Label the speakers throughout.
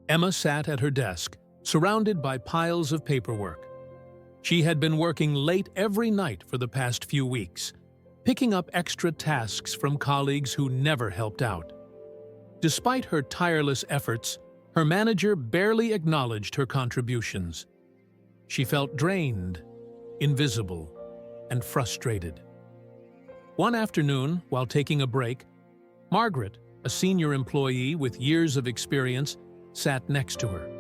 Speaker 1: Emma sat at her desk, surrounded by piles of paperwork. She had been working late every night for the past few weeks, picking up extra tasks from colleagues who never helped out. Despite her tireless efforts, her manager barely acknowledged her contributions. She felt drained, invisible, and frustrated. One afternoon, while taking a break, Margaret, a senior employee with years of experience, sat next to her.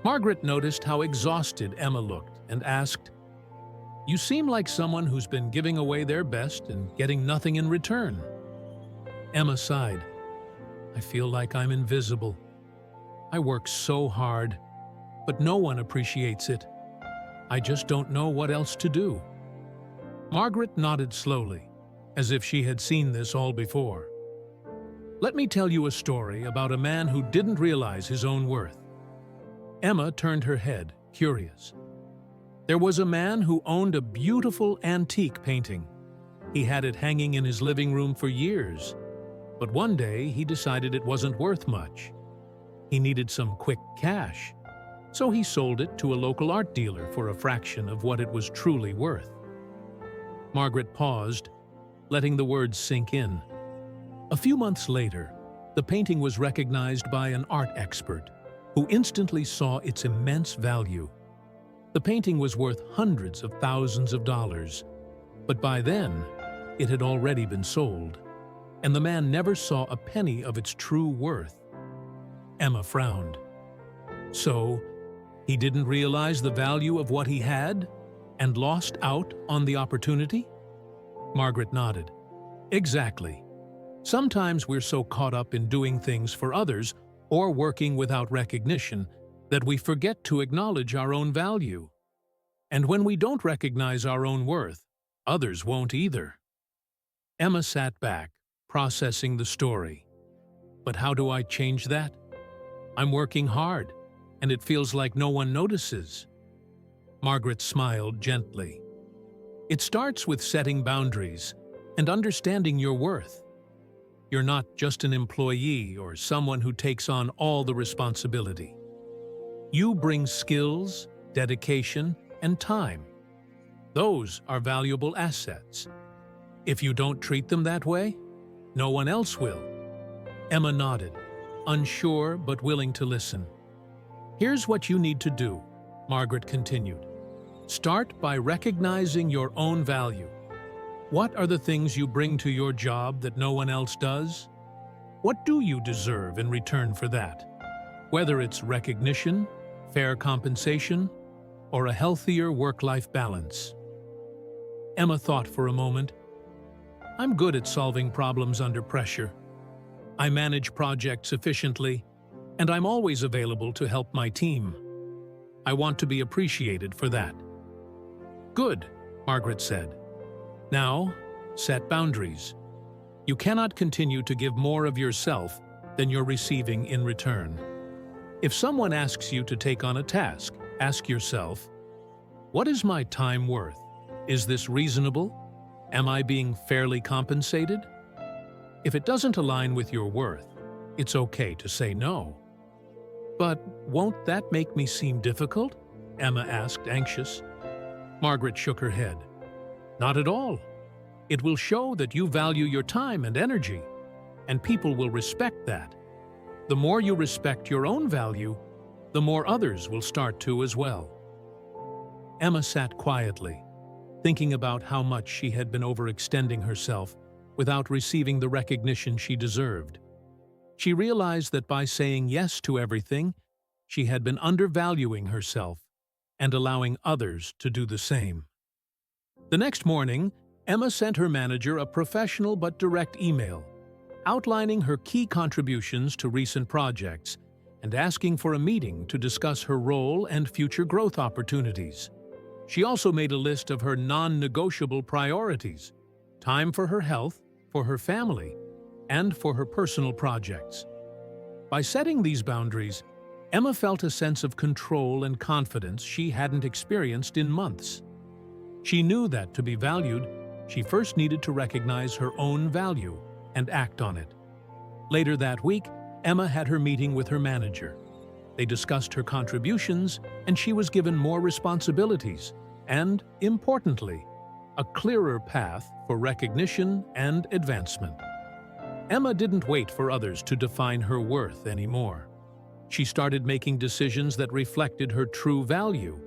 Speaker 1: Margaret noticed how exhausted Emma looked and asked, "You seem like someone who's been giving away their best and getting nothing in return." Emma sighed. "I feel like I'm invisible. I work so hard, but no one appreciates it. I just don't know what else to do." Margaret nodded slowly, as if she had seen this all before. "Let me tell you a story about a man who didn't realize his own worth." Emma turned her head, curious. There was a man who owned a beautiful antique painting. He had it hanging in his living room for years, but one day he decided it wasn't worth much. He needed some quick cash, so he sold it to a local art dealer for a fraction of what it was truly worth. Margaret paused, letting the words sink in. A few months later, the painting was recognized by an art expert who instantly saw its immense value. The painting was worth hundreds of thousands of dollars, but by then, it had already been sold, and the man never saw a penny of its true worth. Emma frowned. So, he didn't realize the value of what he had and lost out on the opportunity? Margaret nodded. Exactly. Sometimes we're so caught up in doing things for others or working without recognition that we forget to acknowledge our own value. And when we don't recognize our own worth, others won't either. Emma sat back, processing the story. But how do I change that? I'm working hard, and it feels like no one notices. Margaret smiled gently. It starts with setting boundaries and understanding your worth. You're not just an employee or someone who takes on all the responsibility. You bring skills, dedication, and time. Those are valuable assets. If you don't treat them that way, no one else will. Emma nodded, unsure but willing to listen. Here's what you need to do, Margaret continued. Start by recognizing your own value. What are the things you bring to your job that no one else does? What do you deserve in return for that? Whether it's recognition, fair compensation, or a healthier work-life balance. Emma thought for a moment. I'm good at solving problems under pressure. I manage projects efficiently, and I'm always available to help my team. I want to be appreciated for that. Good, Margaret said. Now, set boundaries. You cannot continue to give more of yourself than you're receiving in return. If someone asks you to take on a task, ask yourself, what is my time worth? Is this reasonable? Am I being fairly compensated? If it doesn't align with your worth, it's okay to say no. But won't that make me seem difficult? Emma asked, anxious. Margaret shook her head. Not at all. It will show that you value your time and energy, and people will respect that. The more you respect your own value, the more others will start to as well. Emma sat quietly, thinking about how much she had been overextending herself without receiving the recognition she deserved. She realized that by saying yes to everything, she had been undervaluing herself and allowing others to do the same. The next morning, Emma sent her manager a professional but direct email, outlining her key contributions to recent projects and asking for a meeting to discuss her role and future growth opportunities. She also made a list of her non-negotiable priorities: time for her health, for her family, and for her personal projects. By setting these boundaries, Emma felt a sense of control and confidence she hadn't experienced in months. She knew that to be valued, she first needed to recognize her own value and act on it. Later that week, Emma had her meeting with her manager. They discussed her contributions, and she was given more responsibilities and, importantly, a clearer path for recognition and advancement. Emma didn't wait for others to define her worth anymore. She started making decisions that reflected her true value,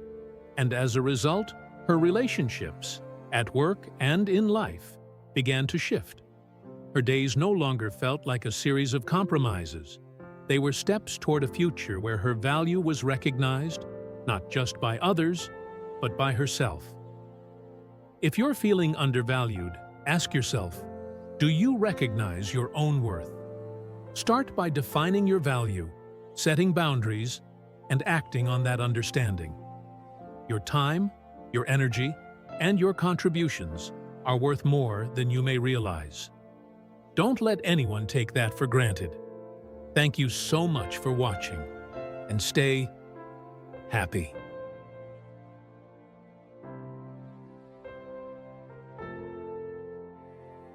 Speaker 1: and as a result, her relationships, at work and in life, began to shift. Her days no longer felt like a series of compromises. They were steps toward a future where her value was recognized, not just by others, but by herself. If you're feeling undervalued, ask yourself, do you recognize your own worth? Start by defining your value, setting boundaries, and acting on that understanding. Your time, your energy, and your contributions are worth more than you may realize. Don't let anyone take that for granted. Thank you so much for watching, and stay happy.